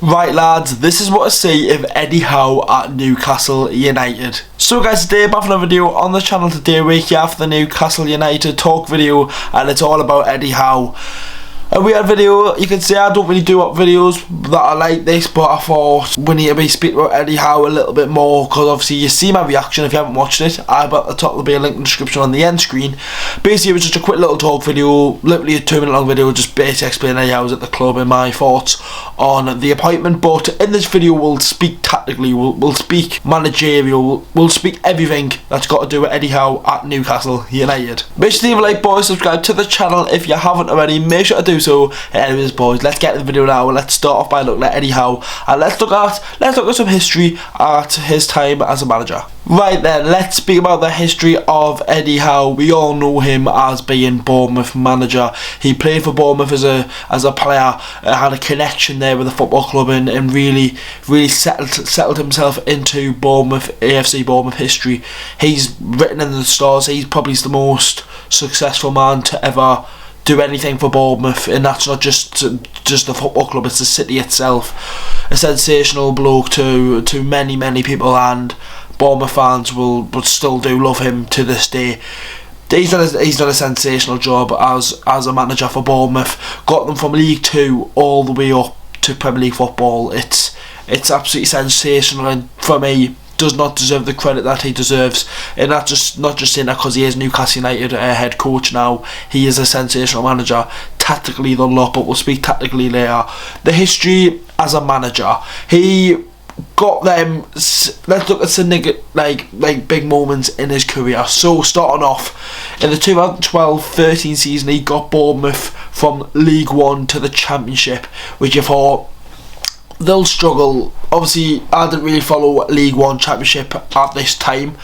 Right lads, this is what I see of Eddie Howe at Newcastle United. So guys, today I'm having a video on the channel today. We're here for the Newcastle United talk video, and it's all about Eddie Howe. A weird video. You can see I don't really do videos that are like this, but I thought we need to be speaking about Eddie Howe a little bit more, because obviously you see my reaction if you haven't watched it. At the top there'll be a link in the description on the end screen. Basically it was just a quick little talk video, literally a 2-minute long video, just basically explaining Eddie Howe was at the club and my thoughts on the appointment. But in this video we'll speak tactically, we'll speak managerial, we'll speak everything that's got to do with Eddie Howe at Newcastle United. Make sure to leave a like, boys, subscribe to the channel if you haven't already, make sure to do so. Anyways boys, let's get to the video now. Let's start off by looking at Eddie Howe, and let's look at some history at his time as a manager. Right then, let's speak about the history of Eddie Howe. We all know him as being Bournemouth manager. He played for Bournemouth as a player, had a connection there with the football club, and really settled himself into Bournemouth, AFC Bournemouth history. He's written in the stars. He's probably the most successful man to ever do anything for Bournemouth, and that's not just the football club, it's the city itself. A sensational bloke to many people, and Bournemouth fans will still do love him to this day. He's done a sensational job as a manager for Bournemouth. Got them from League 2 all the way up to Premier League football. It's absolutely sensational, and for me, does not deserve the credit that he deserves. And that's not just saying that because he is Newcastle United head coach now. He is a sensational manager. Tactically the lot, but we'll speak tactically later. The history as a manager, he got them. Let's look at some like big moments in his career. So starting off in the 2012-13 season, he got Bournemouth from League 1 to the Championship, which you thought they'll struggle. Obviously I didn't really follow League 1 Championship at this time,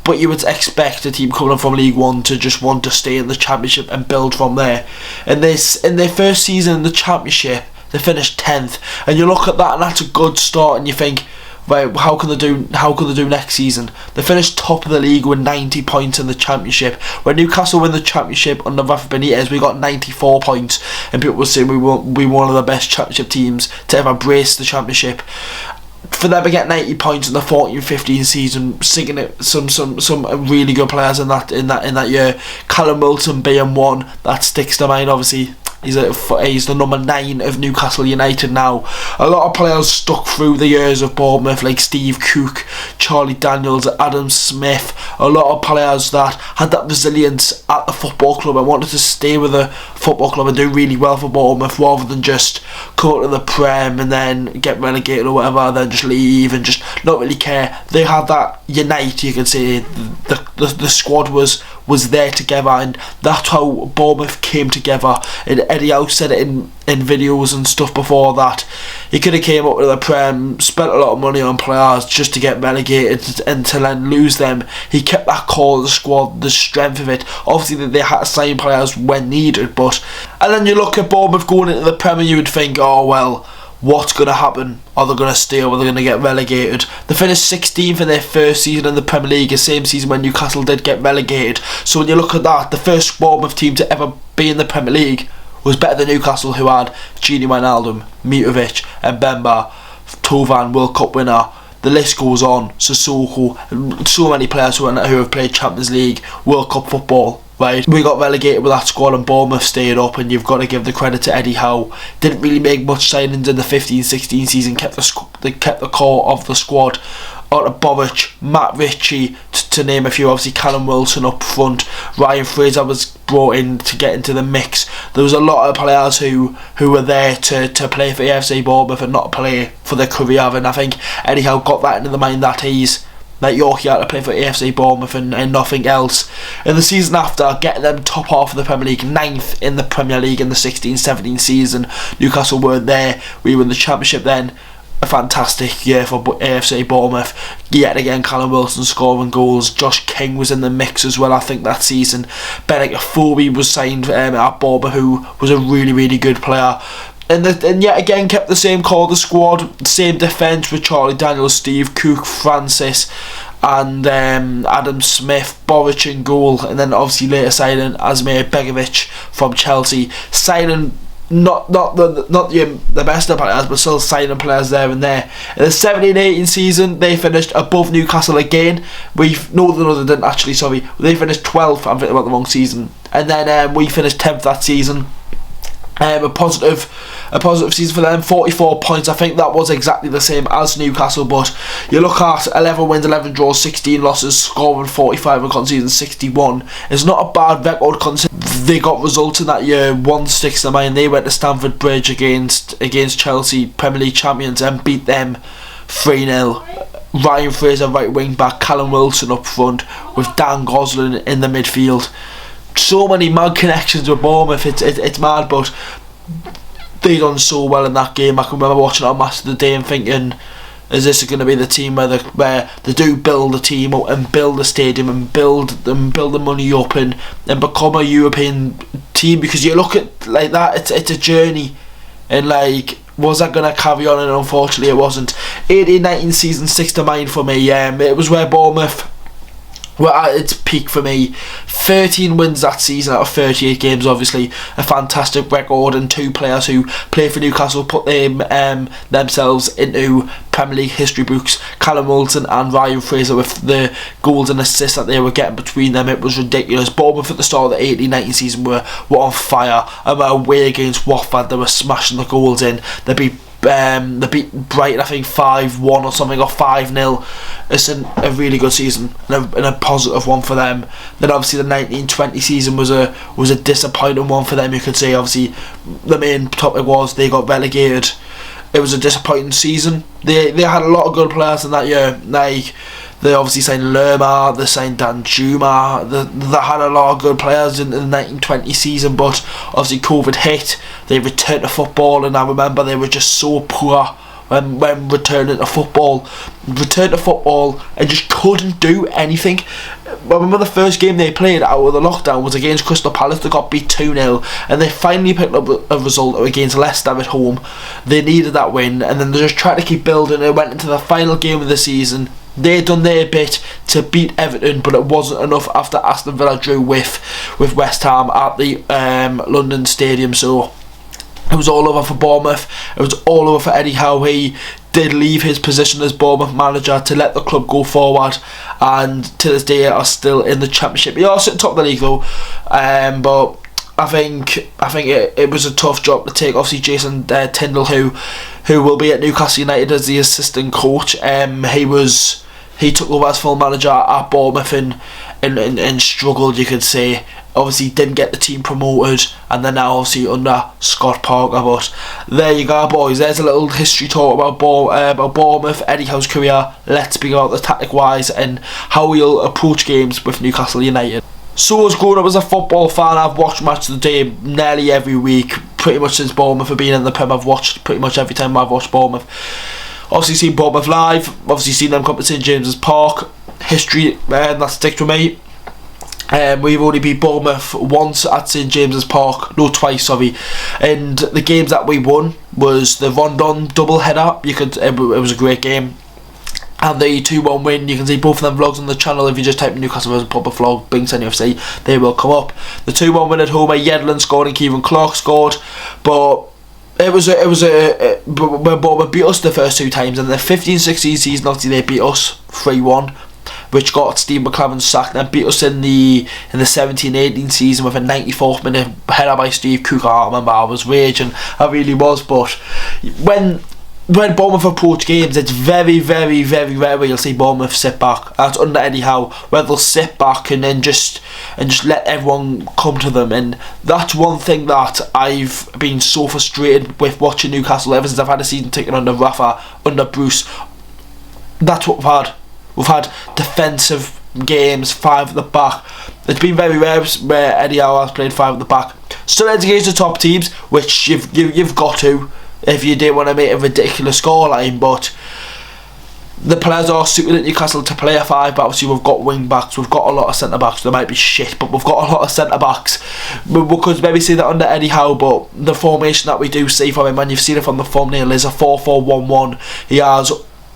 but you would expect a team coming from League 1 to just want to stay in the Championship and build from there. In their first season in the Championship, they finished 10th, and you look at that and that's a good start, and you think, right, how can they do next season? They finished top of the league with 90 points in the Championship. When Newcastle win the Championship under Rafa Benitez, we got 94 points, and people were saying we were one of the best Championship teams to ever brace the Championship. For them to get 90 points in the 14-15 season, singing it, some really good players in that year. Callum Wilson being one that sticks to mind. Obviously he's the number 9 of Newcastle United now. A lot of players stuck through the years of Bournemouth, like Steve Cook, Charlie Daniels, Adam Smith. A lot of players that had that resilience at the football club and wanted to stay with the football club and do really well for Bournemouth, rather than just come to the Prem and then get relegated or whatever, then just leave and just not really care. They had that unite, you can say. The squad was there together, and that's how Bournemouth came together. And Eddie Howe said it in videos and stuff before that he could have came up with the Prem, spent a lot of money on players just to get relegated and to then lose them. He kept that core of the squad, the strength of it. Obviously they had to sign players when needed, but and then you look at Bournemouth going into the Prem and you would think, oh well, what's going to happen? Are they going to stay, or are they going to get relegated? They finished 16th in their first season in the Premier League, the same season when Newcastle did get relegated. So when you look at that, the first Bournemouth team to ever be in the Premier League was better than Newcastle, who had Gini Wijnaldum, Mitrovic, and Mbemba, Tovan, World Cup winner. The list goes on. Sissoko, so many players who have played Champions League, World Cup football. Right, we got relegated with that squad and Bournemouth stayed up, and you've got to give the credit to Eddie Howe. Didn't really make much signings in the 15-16 season, kept the core of the squad. Otto Bobic, Matt Ritchie, to name a few. Obviously Callum Wilson up front, Ryan Fraser was brought in to get into the mix. There was a lot of players who were there to play for AFC Bournemouth and not play for their career, and I think Eddie Howe got that into the mind that you're here to play for AFC Bournemouth and nothing else. In the season after, getting them top half of the Premier League, 9th in the Premier League in the 16-17 season. Newcastle weren't there. We were in the Championship then. A fantastic year for AFC Bournemouth. Yet again, Callum Wilson scoring goals. Josh King was in the mix as well, I think, that season. Benik Afobe was signed at Bournemouth, who was a really good player. And yet again kept the same core of the squad, same defence with Charlie Daniels, Steve Cook, Francis and Adam Smith, Boric in goal, and then obviously later signing Asmir Begovic from Chelsea, signing not the best of players, but still signing players there and there. In the 17-18 season, they finished above Newcastle again. They didn't actually. Sorry, they finished 12th. I'm thinking about the wrong season, and then we finished 10th that season. A positive season for them, 44 points. I think that was exactly the same as Newcastle, but you look at 11 wins, 11 draws, 16 losses, scoring 45 and conceding 61. It's not a bad record considering they got results in that year. 1-6 to mine. They went to Stamford Bridge against Chelsea, Premier League champions, and beat them 3-0. Ryan Fraser right wing back, Callum Wilson up front with Dan Gosling in the midfield. So many mad connections with Bournemouth, it's mad, but they done so well in that game. I can remember watching it on Match of the Day and thinking, is this going to be the team where they do build a team up and build a stadium and build the money up and become a European team? Because you look at like that, it's a journey, and like, was that going to carry on? And unfortunately it wasn't. 18-19 season, 6 to 9 for me. It was where Bournemouth were at its peak for me. 13 wins that season out of 38 games, obviously a fantastic record, and 2 players who play for Newcastle put themselves into Premier League history books, Callum Wilson and Ryan Fraser, with the goals and assists that they were getting between them. It was ridiculous. Bournemouth at the start of the 18-19 season were on fire, and were away against Watford, they were smashing the goals in. They beat Brighton, I think 5-1 or something, or 5-0. It's a really good season and a positive one for them. Then obviously the 19-20 season was a disappointing one for them, you could say. Obviously the main topic was they got relegated. It was a disappointing season. They had a lot of good players in that year. Like, they obviously signed Lerma, they signed Dan Juma, they had a lot of good players in the 1920 season, but obviously COVID hit, they returned to football, and I remember they were just so poor when returning to football and just couldn't do anything. I remember the first game they played out of the lockdown was against Crystal Palace. They got beat 2-0, and they finally picked up a result against Leicester at home. They needed that win, and then they just tried to keep building. They went into the final game of the season. They done their bit to beat Everton, but it wasn't enough after Aston Villa drew with West Ham at the London Stadium. So it was all over for Bournemouth. It was all over for Eddie Howe. He did leave his position as Bournemouth manager to let the club go forward, and to this day are still in the Championship. He also at top of the league though, but I think it was a tough job to take. Obviously Jason Tindall, who will be at Newcastle United as the assistant coach, he took over as full manager at Bournemouth and struggled, you could say. Obviously didn't get the team promoted, and then now obviously under Scott Parker. But there you go, boys. There's a little history talk about Bournemouth, Eddie Howe's career. Let's speak about the tactic wise and how he'll approach games with Newcastle United. So as growing up as a football fan, I've watched Match of the Day nearly every week, pretty much since Bournemouth have been in the Prem. I've watched pretty much every time I've watched Bournemouth. Obviously seen Bournemouth live, obviously seen them come to St James's Park. History, that sticks with me. We've only beat Bournemouth once at St James's Park, no, twice, sorry. And the games that we won was the Rondon double header. It was a great game. And the 2-1 win, you can see both of them vlogs on the channel. If you just type in Newcastle vs Proper Vlog, BinksNUFC, they will come up. The 2-1 win at home, where Yedlin scored and Kieran Clark scored, but when Bournemouth beat us the first 2 times. In the 15-16 season, obviously they beat us 3-1, which got Steve McLaren sacked, and beat us in the 17-18 season with a 94th minute header by Steve Cook. I remember I was raging, I really was. But when Bournemouth approach games, it's very, very, very rare where you'll see Bournemouth sit back. That's under Eddie Howe, where they'll sit back and then just let everyone come to them. And that's one thing that I've been so frustrated with watching Newcastle ever since I've had a season ticket under Rafa, under Bruce. That's what we've had. We've had defensive games, 5 at the back. It's been very rare where Eddie Howe has played 5 at the back. Still against the top teams, which you've got to, if you didn't want to make a ridiculous scoreline. But the players are suited at Newcastle to play a 5, but obviously we've got wing backs, we've got a lot of centre backs. They might be shit, but we've got a lot of centre backs. We could maybe see that under Eddie Howe, but the formation that we do see from him, and you've seen it from the thumbnail, is a 4-4-1-1. He has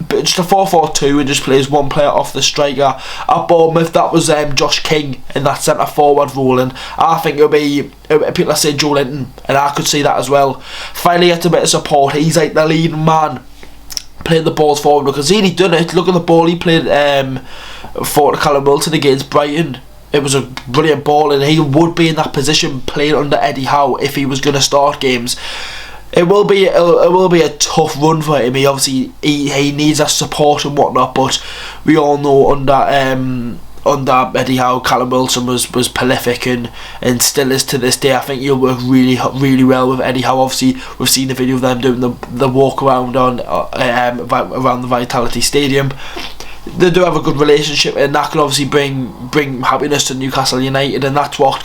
just a 4-4-2 and just plays one player off the striker. At Bournemouth, that was Josh King in that centre forward role, and I think it'll be people are saying Joe Linton, and I could see that as well. Finally gets a bit of support. He's like the leading man playing the balls forward, because he'd done it. Look at the ball he played for Callum Wilson against Brighton. It was a brilliant ball, and he would be in that position playing under Eddie Howe if he was going to start games. It will be a tough run for him. He obviously he needs that support and whatnot, but we all know under Eddie Howe, Callum Wilson was prolific and still is to this day. I think he'll work really well with Eddie Howe. Obviously, we've seen the video of them doing the walk around on around the Vitality Stadium. They do have a good relationship, and that can obviously bring happiness to Newcastle United, and that's what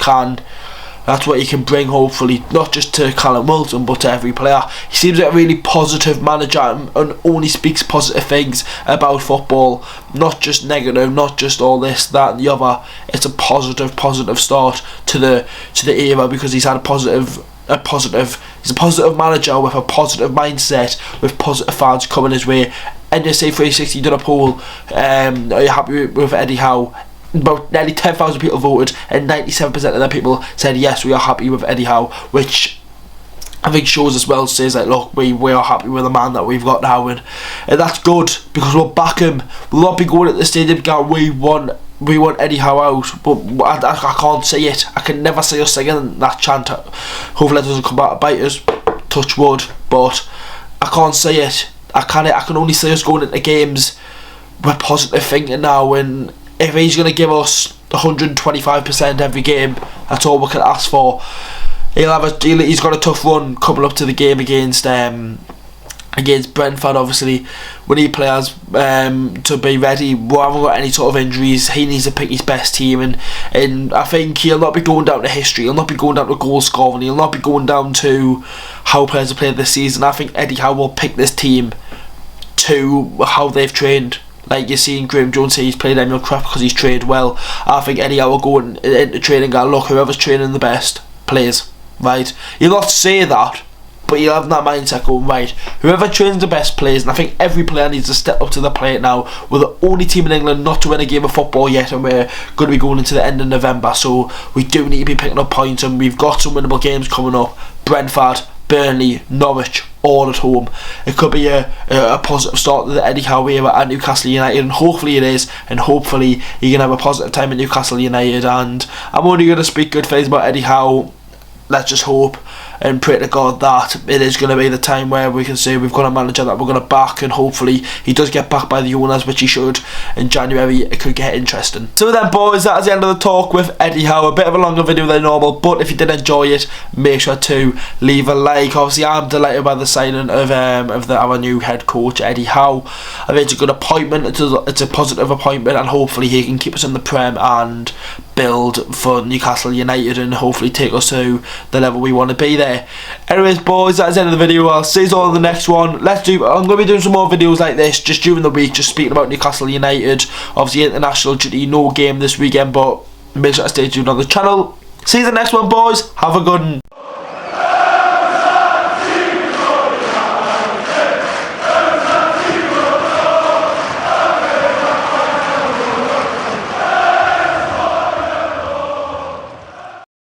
he can bring, hopefully, not just to Callum Wilson but to every player. He seems like a really positive manager and only speaks positive things about football, not just negative, not just all this, that and the other. It's a positive start to the era, because he's had he's a positive manager with a positive mindset, with positive fans coming his way. NUFC 360 did a poll, are you happy with Eddie Howe? About nearly 10,000 people voted, and 97% of the people said yes, we are happy with Eddie Howe, which I think shows as well, says like, look, we are happy with the man that we've got now, and that's good, because we'll back him. We'll not be going at the stadium going, we want Eddie Howe out, but I can't see it. I can never see us singing that chant. Hopefully it doesn't come back to bite us, touch wood, but I can't see it. I can only see us going into games with positive thinking now, and if he's going to give us 125% every game, that's all we can ask for. He's got a tough run coming up to the game against Brentford. Obviously, we need players to be ready. We haven't got any sort of injuries. He needs to pick his best team, and I think he'll not be going down to history. He'll not be going down to goal scoring. He'll not be going down to how players have played this season. I think Eddie Howe will pick this team to how they've trained. Like you're seeing Graham Jones say he's played Emil Kraft because he's trained well. I think Eddie Howe will go into training and go, look, whoever's training the best plays, right? You'll not say that, but you'll have that mindset going, right, whoever trains the best plays. And I think every player needs to step up to the plate now. We're the only team in England not to win a game of football yet, and we're going to be going into the end of November, so we do need to be picking up points, and we've got some winnable games coming up. Brentford, Burnley, Norwich, all at home. It could be a positive start to the Eddie Howe era at Newcastle United, and hopefully it is, and hopefully he can have a positive time at Newcastle United. And I'm only going to speak good things about Eddie Howe. Let's just hope and pray to God that it is going to be the time where we can say we've got a manager that we're going to back, and hopefully he does get backed by the owners, which he should. In January it could get interesting. So then boys, that is the end of the talk with Eddie Howe. A bit of a longer video than normal, but if you did enjoy it, make sure to leave a like. Obviously I'm delighted by the signing of our new head coach Eddie Howe. I think it's a good appointment. It's a positive appointment, and hopefully he can keep us in the Prem and build for Newcastle United, and hopefully take us to the level we want to be there. Anyways boys, that's the end of the video. I'll see you all in the next one. I'm going to be doing some more videos like this just during the week, just speaking about Newcastle United. Obviously international duty, no game this weekend, but make sure to stay tuned on the channel. See you in the next one boys. Have a good one.